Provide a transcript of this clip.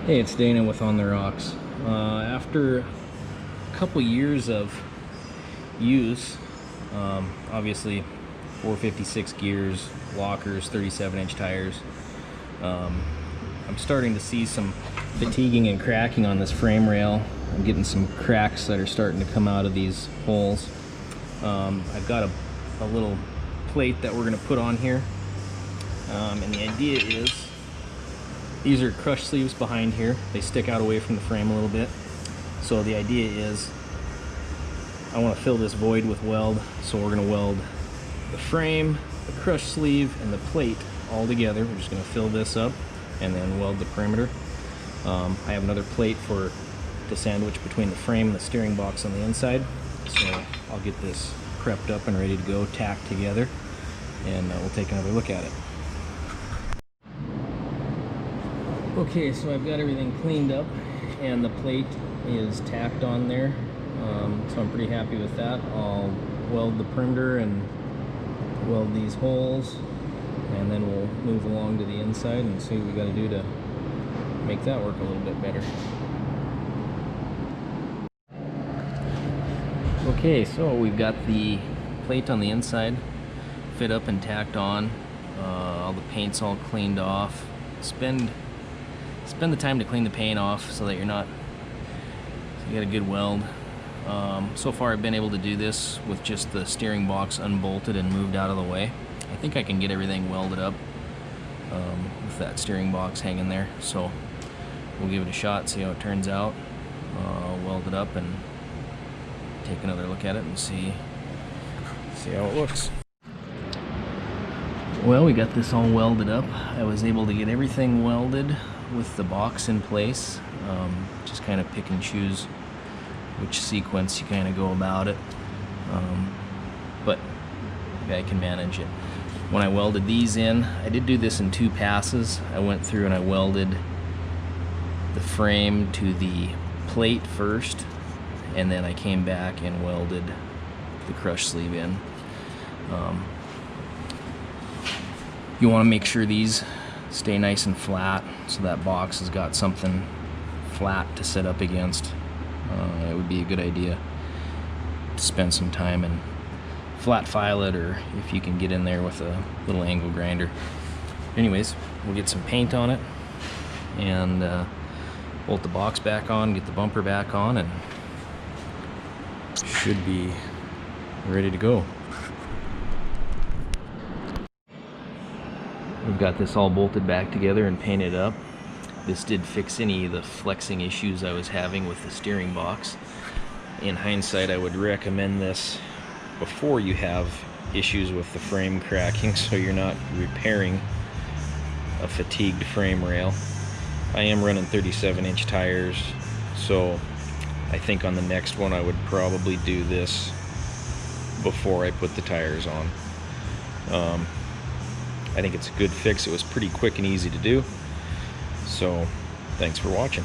Hey, it's Dana with On The Rox. After a couple years of use, obviously 456 gears, lockers, 37-inch tires, I'm starting to see some fatiguing and cracking on this frame rail. I'm getting some cracks that are starting to come out of these holes. I've got a little plate that we're going to put on here, and the idea is these are crush sleeves behind here. They stick out away from the frame a little bit. So the idea is I want to fill this void with weld. So we're going to weld the frame, the crush sleeve, and the plate all together. We're just going to fill this up and then weld the perimeter. I have another plate to sandwich between the frame and the steering box on the inside. So I'll get this prepped up and ready to go, tacked together, and we'll take another look at it. Okay, so I've got everything cleaned up and the plate is tacked on there, so I'm pretty happy with that. I'll weld the perimeter and weld these holes, and then we'll move along to the inside and see what we got to do to make that work a little bit better. Okay, so we've got the plate on the inside fit up and tacked on. All the paint's all cleaned off. Spend the time to clean the paint off so that you get a good weld. So far I've been able to do this with just the steering box unbolted and moved out of the way. I think I can get everything welded up with that steering box hanging there, so we'll give it a shot, see how it turns out. I'll weld it up and take another look at it and see how it looks. Well, we got this all welded up. I was able to get everything welded with the box in place. Just kind of pick and choose which sequence you kind of go about it, but I can manage it. When I welded these in, I did do this in 2 passes. I went through and I welded the frame to the plate first, and then I came back and welded the crush sleeve in. You want to make sure these stay nice and flat, so that box has got something flat to set up against. It would be a good idea to spend some time and flat file it, or if you can get in there with a little angle grinder. Anyways, we'll get some paint on it and bolt the box back on, get the bumper back on, and should be ready to go. We've got this all bolted back together and painted up. This did fix any of the flexing issues I was having with the steering box. In hindsight, I would recommend this before you have issues with the frame cracking, so you're not repairing a fatigued frame rail. I am running 37-inch tires, so I think on the next one I would probably do this before I put the tires on. I think it's a good fix. It was pretty quick and easy to do. So, thanks for watching.